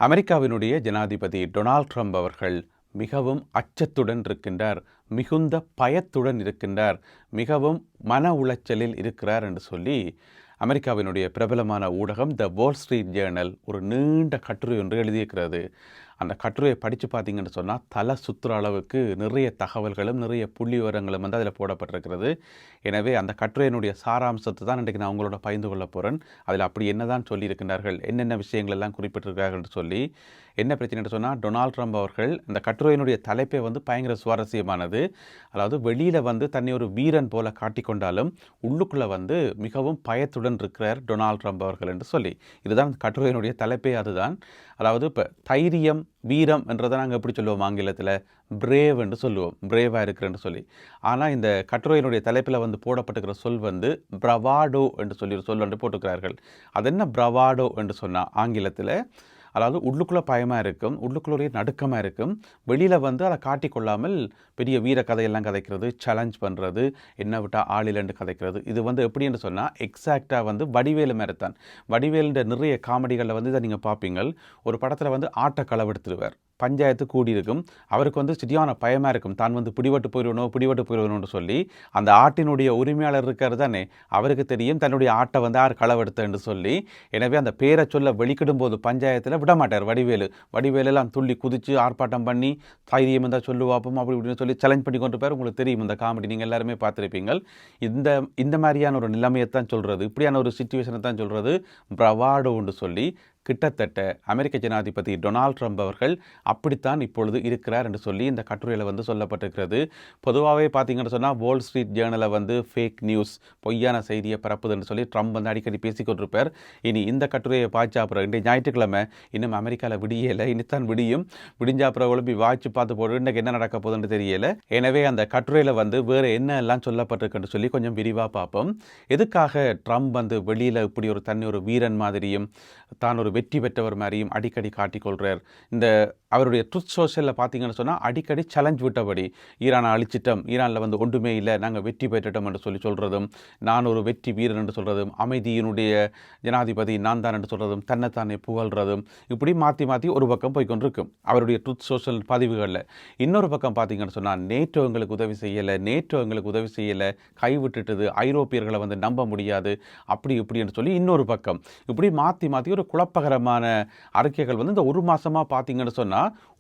அமெரிக்காவினுடைய ஜனாதிபதி Donald Trump அவர்கள் மிகவும் அச்சத்துடன் இருக்கின்றார், மிகுந்த பயத்துடன் இருக்கின்றார், மிகவும் மன உளைச்சலில் இருக்கிறார் என்று சொல்லி அமெரிக்காவினுடைய பிரபலமான ஊடகம் த வால் ஸ்ட்ரீட் ஜேர்னல் ஒரு நீண்ட கட்டுரை ஒன்று எழுதியிருக்கிறது. அந்த கட்டுரையை படித்து பார்த்தீங்கன்னு சொன்னால் தலை சுற்றுற அளவுக்கு நிறைய தகவல்களும் நிறைய புள்ளி விவரங்களும் வந்து அதில் போடப்பட்டிருக்கிறது. எனவே அந்த கட்டுரையினுடைய சாராம்சத்தை தான் இன்றைக்கு நான் உங்களோட பகிர்ந்து கொள்ள போகிறேன். அதில் அப்படி என்ன தான் சொல்லியிருக்கின்றார்கள், என்னென்ன விஷயங்கள் எல்லாம் குறிப்பிட்டிருக்கிறார்கள் என்று சொல்லி. என்ன பிரச்சனைன்னு சொன்னால், டொனால்ட் ட்ரம்ப் அவர்கள் அந்த கட்டுரையினுடைய தலைப்பை வந்து பயங்கர சுவாரஸ்யமானது. அதாவது வெளியில் வந்து தன்னை ஒரு வீரன் போல காட்டிக்கொண்டாலும் உள்ளுக்குள்ளே வந்து மிகவும் பயத்துடன் இருக்கிறார் டொனால்ட் ட்ரம்ப் அவர்கள் என்று சொல்லி. இதுதான் கட்டுரையினுடைய தலைப்பே அதுதான். அதாவது இப்போ தைரியம், வீரம் என்றதை நாங்கள் எப்படி சொல்லுவோம் ஆங்கிலத்தில், பிரேவ் என்று சொல்லுவோம், பிரேவாக இருக்கிறேன்னு சொல்லி. ஆனால் இந்த கட்டுரையினுடைய தலைப்பில் வந்து போடப்பட்டிருக்கிற சொல் வந்து பிரவாடோ என்று சொல்லி ஒரு சொல் என்று போட்டுக்கிறார்கள். அது என்ன பிரவாடோ என்று சொன்னால் ஆங்கிலத்தில், அதாவது உள்ளுக்குள்ளே பயமாக இருக்கும், உள்ளுக்குள்ளே நடுக்கமாக இருக்கும், வெளியில் வந்து அதை காட்டிக்கொள்ளாமல் பெரிய வீர கதையெல்லாம் கதைக்கிறது, சேலஞ்ச் பண்ணுறது, என்ன விட்டால் ஆளிலண்டு கதைக்கிறது. இது வந்து எப்படின்னு சொன்னால் எக்ஸாக்டாக வந்து வடிவேலு மேரத்தான். வடிவேலுன்ற நிறைய காமெடிகளில் வந்து இதை நீங்கள் பார்ப்பீங்க. ஒரு படத்தில் வந்து ஆட்டை களவெடுத்துருவார், பஞ்சாயத்து கூடியிருக்கும், அவருக்கு வந்து சரியான பயமாக இருக்கும், தான் வந்து பிடிபட்டு போயிடுவணும்னு சொல்லி. அந்த ஆட்டினுடைய உரிமையாளர் இருக்கார் தானே, அவருக்கு தெரியும் தன்னுடைய ஆட்டை வந்து யார் களவெடுத்தன்னு சொல்லி. எனவே அந்த பேரை சொல்ல வெளிக்கிடும் போது பஞ்சாயத்தில் விடமாட்டார் வடிவேலெல்லாம் துள்ளி குதித்து ஆர்ப்பாட்டம் பண்ணி தைரியம் இருந்தால் சொல்லுவாப்போம் அப்படி இப்படின்னு சொல்லி சேலஞ்ச் பண்ணி கொண்டு போய். உங்களுக்கு தெரியும் இந்த காமெடி, நீங்கள் எல்லாருமே பார்த்துருப்பீங்க. இந்த மாதிரியான ஒரு நிலைமையை தான் சொல்கிறது, இப்படியான ஒரு சிச்சுவேஷனை தான் சொல்கிறது பிரவாடோன்னு சொல்லி. கிட்டத்தட்ட அமெரிக்க ஜனாதிபதி டொனால்ட் ட்ரம்ப் அவர்கள் அப்படித்தான் இப்பொழுது இருக்கிறார் என்று சொல்லி இந்த கட்டுரையில் வந்து சொல்லப்பட்டிருக்கிறது. பொதுவாகவே பார்த்தீங்கன்னு சொன்னால் வால் ஸ்ட்ரீட் ஜேர்னலை வந்து ஃபேக் நியூஸ், பொய்யான செய்தியை பரப்புதுன்னு சொல்லி ட்ரம்ப் வந்து அடிக்கடி பேசிக்கொண்டிருப்பார். இனி இந்த கட்டுரையை பாய்ச்சா அப்புறம் இன்றைய ஞாயிற்றுக்கிழமை இன்னும் அமெரிக்காவில் விடியலை, இனித்தான் விடிஞ்சா அப்புறம் ஒழும்பி வாய்ச்சி பார்த்து போட்டு இன்றைக்கு என்ன நடக்க போகுதுன்னு தெரியலை. எனவே அந்த கட்டுரையில் வந்து வேறு என்ன எல்லாம் சொல்லப்பட்டிருக்குன்னு சொல்லி கொஞ்சம் விரிவாக பார்ப்போம். எதுக்காக ட்ரம்ப் வந்து வெளியில் இப்படி ஒரு தன்னை ஒரு வீரன் மாதிரியும் தான் ஒரு வெற்றி பெற்றவர் மாதிரியும் அடிக்கடி காட்டிக்கொள்கிறார். இந்த அவருடைய ட்ரூத் சோஷியலில் பார்த்தீங்கன்னு சொன்னால் அடிக்கடி சேலஞ்ச் விட்டபடி, ஈரானை அழிச்சிட்டோம், ஈரானில் வந்து ஒன்றுமே இல்லை, நாங்கள் வெற்றி பெற்றுட்டோம் என்று சொல்லி சொல்கிறதும், நான் ஒரு வெற்றி வீரன் என்று சொல்கிறதும், அமைதியினுடைய ஜனாதிபதி நான் தான் என்று சொல்கிறதும், தன்னைத்தானே புகழ்கிறதும், இப்படி மாற்றி மாற்றி ஒரு பக்கம் போய்கொண்டிருக்கும் அவருடைய ட்ரூத் சோஷியல் பதிவுகளில். இன்னொரு பக்கம் பார்த்தீங்கன்னு சொன்னால் நேட்டோ எங்களுக்கு உதவி செய்யலை, கைவிட்டுட்டது, ஐரோப்பியர்களை வந்து நம்ப முடியாது, அப்படி இப்படின்னு சொல்லி இன்னொரு பக்கம் இப்படி மாற்றி மாற்றி ஒரு குழப்பகரமான அறிக்கைகள் வந்து இந்த ஒரு மாதமாக பார்த்தீங்கன்னு சொன்னால்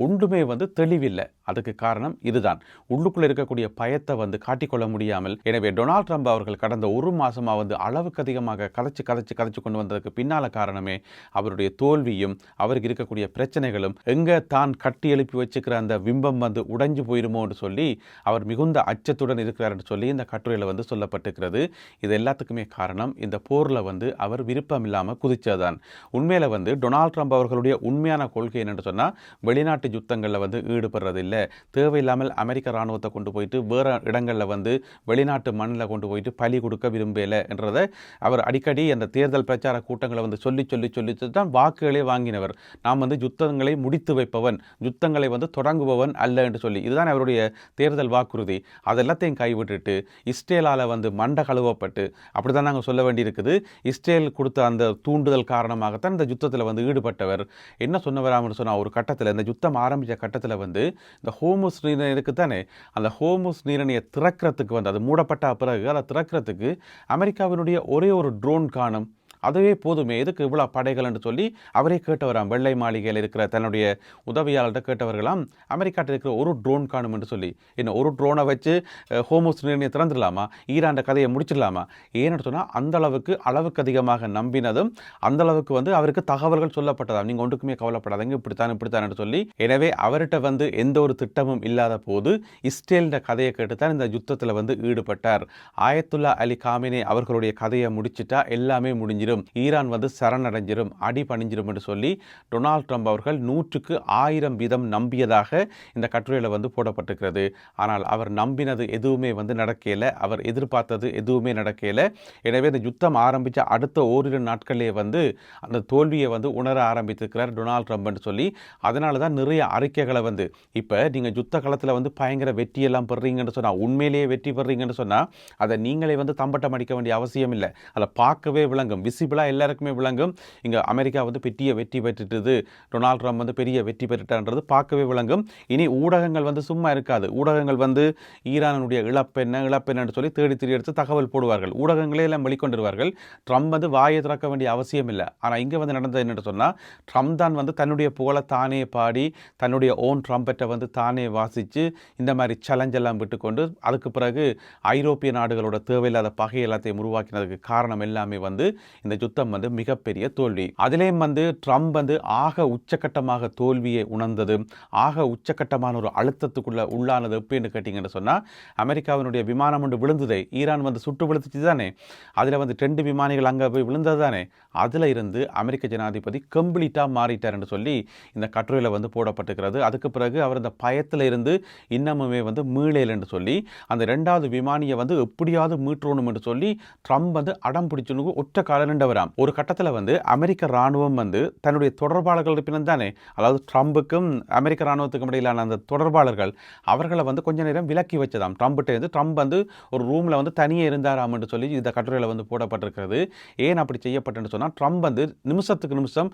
ஒன்றுமே வந்து தெளிவில்லை. அதுக்கு காரணம் இதுதான், உள்ளுக்குள்ளே இருக்கக்கூடிய பயத்தை வந்து காட்டிக்கொள்ள முடியாமல். எனவே டொனால்ட் ட்ரம்ப் அவர்கள் கடந்த ஒரு மாதமாக வந்து அளவுக்கு அதிகமாக கதைச்சு கொண்டு வந்ததுக்கு பின்னால் காரணமே அவருடைய தோல்வியும் அவருக்கு இருக்கக்கூடிய பிரச்சனைகளும், எங்கே தான் கட்டி எழுப்பி வச்சுக்கிற அந்த பிம்பம் வந்து உடைஞ்சு போயிருமோன்னு சொல்லி அவர் மிகுந்த அச்சத்துடன் இருக்கிறார்னு சொல்லி இந்த கட்டுரையில் வந்து சொல்லப்பட்டிருக்கிறது. இது எல்லாத்துக்குமே காரணம் இந்த போரில் வந்து அவர் விருப்பம் இல்லாமல் குதிச்சதான். உண்மையில் வந்து டொனால்ட் ட்ரம்ப் அவர்களுடைய உண்மையான கொள்கை என்னென்னு சொன்னால், வெளிநாட்டு யுத்தங்களில் வந்து ஈடுபடுறதில்லை, தேவையில்லாமல் அமெரிக்க இராணுவத்தை கொண்டு போயிட்டு வேறு இடங்களில் வந்து வெளிநாட்டு மண்ணில் கொண்டு போயிட்டு பலி கொடுக்க விரும்பலை என்றதை அவர் அடிக்கடி அந்த தேர்தல் பிரச்சார கூட்டங்களை வந்து சொல்லி தான் வாக்குகளே வாங்கினவர். நாம் வந்து யுத்தங்களை முடித்து வைப்பவன், யுத்தங்களை வந்து தொடங்குபவன் அல்ல என்று சொல்லி. இதுதான் அவருடைய தேர்தல் வாக்குறுதி. அதெல்லாத்தையும் கைவிட்டுட்டு இஸ்ரேலால் வந்து மண்ட கழுவப்பட்டு, அப்படி தான் நாங்கள் சொல்ல வேண்டியிருக்குது, இஸ்ரேல் கொடுத்த அந்த தூண்டுதல் காரணமாகத்தான் இந்த யுத்தத்தில் வந்து ஈடுபட்டவர். என்ன சொன்னவராம்னு சொன்னால், ஒரு கட்டத்தில் இந்த யுத்தம் ஆரம்பித்த கட்டத்தில் வந்து இந்த ஹோமுஸ் நீரிணை இருக்குது தானே, அந்த ஹோமுஸ் நீரிணையை திறக்கிறதுக்கு வந்து அது மூடப்பட்ட பிறகு அதை திறக்கிறதுக்கு அமெரிக்காவினுடைய ஒரே ஒரு ட்ரோன் காணும், அதுவே போதுமே, எதுக்கு இவ்வளோ படைகள் என்று சொல்லி அவரே கேட்டவராம். வெள்ளை மாளிகையில் இருக்கிற தன்னுடைய உதவியாளர்கிட்ட கேட்டவர்களாம், அமெரிக்காட்டில் இருக்கிற ஒரு ட்ரோன் காணும் என்று சொல்லி. என்ன ஒரு ட்ரோனை வச்சு ஹோமுஸ் நீரிணையை திறந்துடலாமா, ஈரான் கதையை முடிச்சிடலாமா? ஏன்னு சொன்னால் அந்த அளவுக்கு அதிகமாக நம்பினதும் அந்த அளவுக்கு வந்து அவருக்கு தகவல்கள் சொல்லப்பட்டதாம். நீங்கள் ஒன்றுக்குமே கவலைப்படாதீங்க, இப்படித்தான் என்று சொல்லி. எனவே அவர்கிட்ட வந்து எந்த ஒரு திட்டமும் இல்லாத போது இஸ்ரேலின் கதையை கேட்டுத்தான் இந்த யுத்தத்தில் வந்து ஈடுபட்டார். ஆயத்துல்லா அலி காமினே அவர்களுடைய கதையை முடிச்சிட்டா எல்லாமே முடிஞ்சிடும், ஈரான் வந்து சரணடைஞ்சிரும், அடி பணிஞ்சிரும் என்று சொல்லி டொனால்ட் ட்ரம்ப் அவர்கள் 100% நம்பியதாக இந்த கட்டுரையில் வந்து போடப்பட்டிருக்கிறது. ஆனால் அவர் நம்பினது எதுவுமே வந்து நடக்கல, அவர் எதிர்பார்த்தது எதுவுமே நடக்கல. எனவே இந்த யுத்தம் ஆரம்பித்த அடுத்த ஓரிரு நாட்களிலே வந்து அந்த தோல்வியை வந்து உணர ஆரம்பித்திருக்கிறார் டொனால்ட் ட்ரம்ப் என்று சொல்லி. அதனால தான் நிறைய அறிக்கைகளை வந்து, இப்போ நீங்கள் யுத்த காலத்தில் வந்து பயங்கர வெற்றியெல்லாம் பெறுறீங்கன்னு சொன்னால், உண்மையிலேயே வெற்றி பெறுறீங்கன்னு சொன்னால் அதை நீங்களே வந்து தம்பட்டம் அடிக்க வேண்டிய அவசியம் இல்லை, அதை பார்க்கவே விளங்கும், விசிபிள் விசிபிளாக எல்லாருக்குமே விளங்கும். இங்கே அமெரிக்கா வந்து பெரிய வெற்றி பெற்றுட்டுது, டொனால்ட் ட்ரம்ப் வந்து பெரிய வெற்றி பெற்றுட்டான்றது பார்க்கவே விளங்கும். இனி ஊடகங்கள் வந்து சும்மா இருக்காது. ஊடகங்கள் வந்து ஈரானுடைய இழப்பென்னு சொல்லி தேடி எடுத்து தகவல் போடுவார்கள். ஊடகங்களே எல்லாம் வெளிக்கொண்டுருவார்கள். ட்ரம்ப் வந்து வாயை திறக்க வேண்டிய அவசியம் இல்லை. ஆனால் இங்கே வந்து நடந்தது என்னென்னு சொன்னால், ட்ரம்ப் தான் வந்து தன்னுடைய புகழை தானே பாடி தன்னுடைய ஓன் ட்ரம்பெட்டை வந்து தானே வாசித்து இந்த மாதிரி சேலஞ்ச் எல்லாம் விட்டுக்கொண்டு அதுக்கு பிறகு ஐரோப்பிய நாடுகளோட தேவையில்லாத பகை எல்லாத்தையும் உருவாக்கினதுக்கு காரணம் எல்லாமே வந்து இந்த யுத்தம் வந்து மிகப்பெரிய தோல்வி. அதிலேயும் வந்து ட்ரம்ப் வந்து ஆக உச்சக்கட்டமாக தோல்வியை உணர்ந்தது, ஆக உச்சக்கட்டமான ஒரு அழுத்தத்துக்குள்ள உள்ளானது எப்படின்னு கேட்டிங்கன்னு சொன்னால், அமெரிக்காவினுடைய விமானம் ஒன்று விழுந்ததே, ஈரான் வந்து சுட்டு விழுத்துச்சு தானே, அதில் வந்து 2 விமானிகள் அங்கே போய் விழுந்தது தானே, அதில் இருந்து அமெரிக்க ஜனாதிபதி கம்ப்ளீட்டாக மாறிட்டார்னு சொல்லி இந்த கட்டுரையில் வந்து போடப்பட்டிருக்கிறது. அதுக்கு பிறகு அவர் அந்த பயத்தில் இருந்து இன்னமுமே வந்து மீளேல் என்று சொல்லி அந்த 2வது விமானியை வந்து எப்படியாவது மீட்டணும் என்று சொல்லி ட்ரம்ப் வந்து அடம் பிடிச்சு ஒற்ற கால நின்றவராம். ஒரு கட்டத்தில் வந்து அமெரிக்க இராணுவம் வந்து தன்னுடைய தொடர்பாளர்கள் இருப்பினும் தானே, அதாவது ட்ரம்புக்கும் அமெரிக்க இராணுவத்துக்கும் இடையிலான அந்த தொடர்பாளர்கள் அவர்களை வந்து கொஞ்ச நேரம் விலக்கி வச்சதாம். ட்ரம்ப் வந்து ஒரு ரூமில் வந்து தனியே இருந்தாராம் என்று சொல்லி இந்த கட்டுரையில் வந்து போடப்பட்டிருக்கிறது. ஏன் அப்படி செய்யப்பட்டுன்னு சொன்னால், ட்ரம்ப் வந்து நிமிஷத்துக்கு நிமிஷம்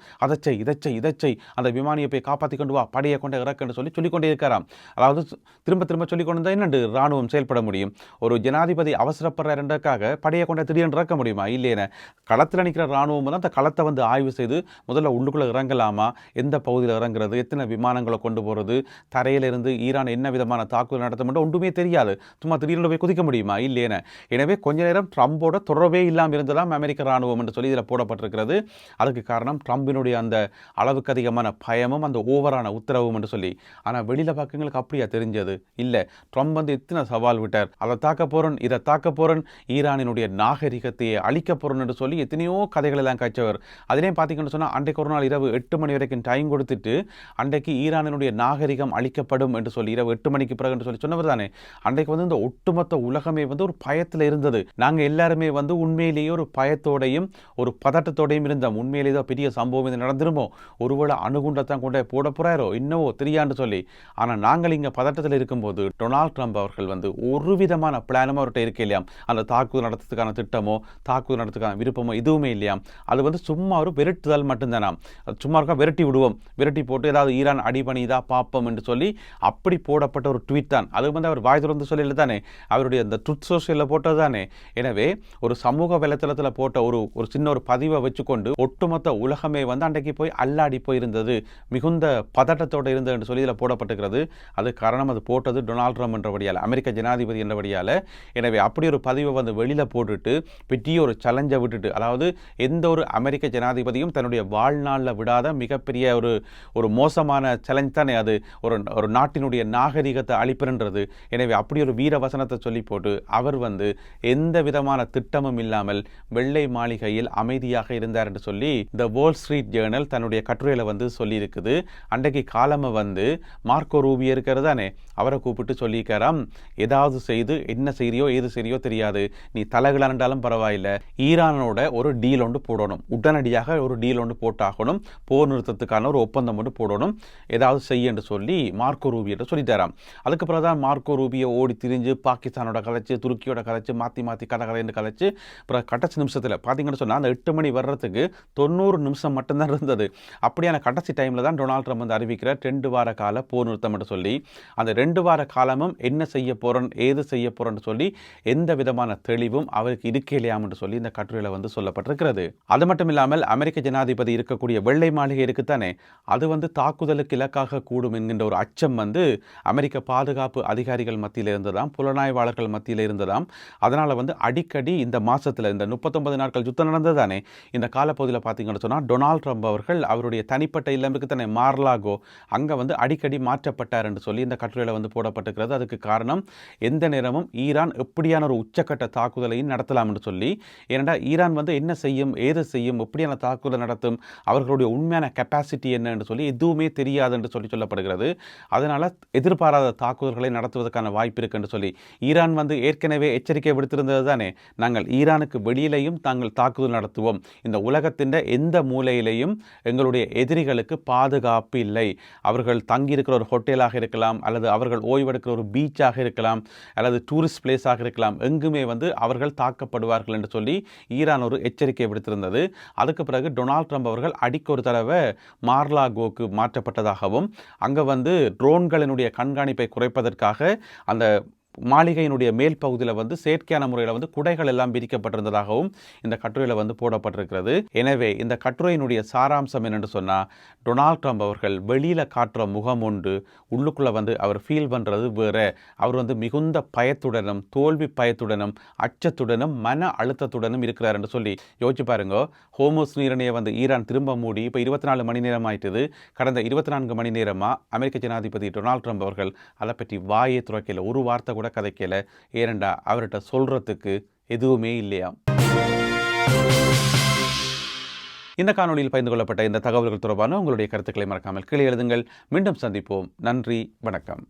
இதை அந்த விமானியை போய் காப்பாற்றி கொண்டு வா, படையை கொண்டு இறக்குன்னு சொல்லிக்கொண்டே இருக்காராம். அதாவது திரும்ப சொல்லி கொண்டு தான் என்னண்டு இராணுவம் செயல்பட முடியும்? ஒரு ஜனாதிபதி அவசரப்படுறதுக்காக படையை கொண்டு திடீர்னு இறக்க முடியுமா? இல்லையே. களத்தில் நிற்கிற இராணுவம் தான் அந்த களத்தை வந்து ஆய்வு செய்து முதல்ல உள்ளுக்குள்ளே இறங்கலாமா, எந்த பகுதியில் இறங்குறது, எத்தனை விமானங்களை கொண்டு போகிறது, தரையிலிருந்து ஈரான் என்ன விதமான தாக்குதல் நடத்த மட்டும் ஒன்றுமே தெரியாது. சும்மா திடீர்னு போய் குதிக்க முடியுமா? இல்லையே. எனவே கொஞ்ச நேரம் ட்ரம்போட தொடர்பே இல்லாமல் இருந்ததாம் அமெரிக்க இராணுவம் என்று சொல்லி இதில் போடப்பட்டிருக்கிறது. அதுக்கு காரணம் ட்ரம்பினுடைய அந்த அளவுக்கு அதிகமான பயமும் அந்த ஓவரான உத்தரவும் என்று சொல்லி. ஆனால் வெளியில் பக்கங்களுக்கு அப்படியா தெரிஞ்சது? இல்லை. ட்ரம்ப் வந்து எத்தனை சவால் விட்டார், அதை தாக்க போகிறோன், இதை தாக்க போகிறோன், ஈரானினுடைய நாகரிகத்தையே அழிக்க போகிறோன் என்று சொல்லி எத்தனையோ கதைகள் எல்லாம் காய்ச்சவர். அதிலேயும் பார்த்தீங்கன்னு சொன்னால், அன்றைக்கு ஒரு நாள் இரவு 8 மணி வரைக்கும் டைம் கொடுத்துட்டு அன்றைக்கு ஈரானினுடைய நாகரிகம் அழிக்கப்படும் என்று சொல்லி இரவு 8 மணிக்கு பிறகு என்று சொல்லி சொன்னவர் தானே. அன்றைக்கு வந்து இந்த ஒட்டுமொத்த உலகமே வந்து ஒரு பயத்தில் இருந்தது. நாங்கள் எல்லாருமே வந்து உண்மையிலேயே ஒரு பயத்தோடையும் ஒரு பதட்டத்தோடையும் இருந்தோம். உண்மையிலேயே பெரிய சம்பவம் இது நடந்துருமோ, ஒருவேளை அணுகுண்டத்தான் கொண்டு போட போறாரோ இன்னவோ தெரியான்னு சொல்லி. ஆனால் நாங்கள் இங்கே பதட்டத்தில் இருக்கும்போது டொனால்ட் ட்ரம்ப் அவர்கள் வந்து ஒரு விதமான பிளானும் அவர்கிட்ட இருக்க இல்லையாம். அந்த தாக்குதல் நடத்துறதுக்கான திட்டமோ தாக்குதல் நடத்துக்கான விருப்பமோ எதுவுமே இல்லையாம். அது வந்து சும்மா ஒரு விரட்டுதல் மட்டும்தானாம். சும்மா இருக்கா விரட்டி விடுவோம், விரட்டி போட்டு ஏதாவது ஈரான் அடிபணிதா பார்ப்போம் என்று சொல்லி அப்படி போடப்பட்ட ஒரு ட்வீட் தான். அது வந்து அவர் வாய் திறந்து சொல்லல தானே, அவருடைய அந்த ட்ரூத் சோஷியலில் போட்டது தானே. எனவே ஒரு சமூக வலைத்தளத்தில் போட்ட ஒரு சின்ன ஒரு பதிவை வச்சுக்கொண்டு ஒட்டுமொத்த உலகமே வந்து அன்றைக்கு போய் அல்லாடி போயிருந்தது, மிகுந்த பதட்டத்தோடு இருந்தது என்று சொல்லி இதில் போடப்பட்டிருக்கிறது. அது காரணம் அது போட்டது டொனால்ட் ட்ரம்ப் என்றபடியால், அமெரிக்க ஜனாதிபதி என்றபடியால். எனவே அப்படி ஒரு பதிவை வந்து வெளியில் போட்டுட்டு பெரிய ஒரு சேலஞ்சை விட்டுட்டு, அதாவது எந்த ஒரு அமெரிக்க ஜனாதிபதியும் தன்னுடைய வாழ்நாளில் விடாத மிகப்பெரிய ஒரு மோசமான சேலஞ்ச் தானே அது, ஒரு நாட்டினுடைய நாகரிகத்தை அழிப்பென்றது. எனவே அப்படி ஒரு வீர வசனத்தை சொல்லி போட்டு அவர் வந்து எந்த விதமான திட்டமும் இல்லாமல் வெள்ளை மாளிகையில் அமைதியாக இருந்தார் என்று சொல்லி த வால் ஸ்ட்ரீட் ஜேர்னல் தன்னுடைய கட்டுரையில் வந்து சொல்லியிருக்குது. அன்றைக்கு காலமை வந்து மார்க்கோ ரூபியோ இருக்கிறதானே, அவரை கூப்பிட்டு சொல்லியிருக்காராம், ஏதாவது செய்து என்ன செய்யறியோ ஏது செய்யறியோ தெரியாது, நீ தலைகளாண்டாலும் பரவாயில்லை, ஈரானோட ஒரு டீல் ஒன்று போடணும், உடனடியாக ஒரு டீல் ஒன்று போட்டாகணும், போர் நிறுத்தத்துக்கான ஒரு ஒப்பந்தம் ஒன்று போடணும், ஏதாவது செய்ய என்று சொல்லி மார்க்கோ ரூபியோ சொல்லித்தராம். அதுக்கு பிறகு தான் மார்க்கோ ரூபியோ ஓடி திரிஞ்சு பாகிஸ்தானோட கதைச்சு துருக்கியோட கதைச்சு மாற்றி கதைன்னு கதைச்சு அப்புறம் கடைசி நிமிஷத்தில் பார்த்தீங்கன்னு சொன்னால் அந்த 8 மணி வர்றதுக்கு 90 நிமிஷம் மட்டும்தான் இருந்தது. அப்படியான கடைசி டைமில் தான் டொனால்ட் ட்ரம்ப் வந்து அறிவிக்கிற 2 வார கால போர் நிறுத்தம் என்று சொல்லி, அந்த 2 வார காலமும் என்ன செய்ய போகிறோம் ஏது செய்ய போகிறோன்னு சொல்லி எந்த விதமான தெளிவும் அவருக்கு இருக்கலையாம் என்று சொல்லி இந்த கட்டுரையில் வந்து சொல்லப்பட்டிருக்கிறது. அது மட்டும் இல்லாமல் அமெரிக்க ஜனாதிபதி இருக்கக்கூடிய வெள்ளை மாளிகை இருக்குத்தானே, அது வந்து தாக்குதலுக்கு இலக்காக கூடும் என்கின்ற ஒரு அச்சம் வந்து அமெரிக்க பாதுகாப்பு அதிகாரிகள் மத்தியில் இருந்ததாம், புலனாய்வாளர்கள் மத்தியில் இருந்ததாம். அதனால் வந்து அடிக்கடி இந்த மாதத்தில் இந்த 39 நாட்கள் யுத்தம் நடந்ததானே, இந்த காலப்பகுதியில் பார்த்தீங்கன்னு சொன்னால் டொனால்ட் ட்ரம்ப் அவர்கள் அவருடைய தனிப்பட்ட இல்லமுக்கு தானே மார்லாகோ அங்கே வந்து அடிக்கடி மாற்றப்பட்டார் என்று சொல்லி இந்த கட்டுரையில் வந்து போடப்பட்டிருக்கிறது. அதுக்கு காரணம் எந்த நேரமும் ஈரான் எப்படியான ஒரு உச்சக்கட்ட தாக்குதலையும் நடத்தலாம் என்று சொல்லி. ஏனென்றால் ஈரான் வந்து என்ன செய்யும் ஏது செய்யும் எப்படியான தாக்குதல் நடத்தும் அவர்களுடைய உண்மையான கெப்பாசிட்டி என்ன என்று சொல்லி எதுவுமே தெரியாது என்று சொல்லப்படுகிறது. அதனால் எதிர்பாராத தாக்குதல்களை நடத்துவதற்கான வாய்ப்பு இருக்கு என்று சொல்லி ஈரான் வந்து ஏற்கனவே எச்சரிக்கை விடுத்திருந்தது தானே, நாங்கள் ஈரானுக்கு வெளியிலையும் தாங்கள் தாக்குதல் நடத்துவோம், இந்த உலகத்தின் எந்த மூலையிலையும் எங்களுடைய எதிரிகளுக்கு பாதுகாப்பு இல்லை, அவர்கள் தங்கியிருக்கிற ஒரு ஹோட்டலாக இருக்கலாம் அல்லது அவர்கள் ஓய்வெடுக்கிற ஒரு பீச்சாக இருக்கலாம் அல்லது டூரிஸ்ட் பிளேஸாக இருக்கலாம், எங்குமே வந்து அவர்கள் தாக்கப்படுவார்கள் என்று சொல்லி ஈரான் ஒரு எச்சரிக்கை விடுத்திருந்தது. அதுக்கு பிறகு டொனால்ட் ட்ரம்ப் அவர்கள் அடிக்க ஒரு தடவை மார்லாகோக்கு மாற்றப்பட்டதாகவும் அங்கே ட்ரோன்களினுடைய கண்காணிப்பை குறைப்பதற்காக அந்த மாளிகையினுடைய மேல் பகுதியில் செயற்கையான முறையில் குடைகள் எல்லாம் விரிக்கப்பட்டிருந்ததாகவும் இந்த கட்டுரையில் போடப்பட்டிருக்கிறது. எனவே இந்த கட்டுரையினுடைய சாராம்சம் என்னென்னு சொன்னால், டொனால்ட் ட்ரம்ப் அவர்கள் வெளியில் காட்டுற முகம் உண்டு, உள்ளுக்குள்ளே அவர் ஃபீல் பண்ணுறது வேறு. அவர் மிகுந்த பயத்துடனும் தோல்வி பயத்துடனும் அச்சத்துடனும் மன அழுத்தத்துடனும் இருக்கிறார் என்று சொல்லி யோசிச்சு பாருங்க. ஹோமோஸ் நீரணையை ஈரான் திரும்ப மூடி இப்போ 24 மணி நேரம் ஆயிட்டுது. கடந்த 24 மணி நேரமாக அமெரிக்க ஜனாதிபதி டொனால்ட் ட்ரம்ப் அவர்கள் அதை பற்றி வாயை துறக்கல, ஒரு வார்த்தை கூட கதைக்கல. ஏனண்டா அவர்கிட்ட சொல்றதுக்கு எதுவுமே இல்லையா. இந்த காணொலியில் பகிர்ந்து கொள்ளப்பட்ட இந்த தகவல்கள் தொடர்பான உங்களுடைய கருத்துக்களை மறக்காமல் கீழே எழுதுங்கள். மீண்டும் சந்திப்போம். நன்றி, வணக்கம்.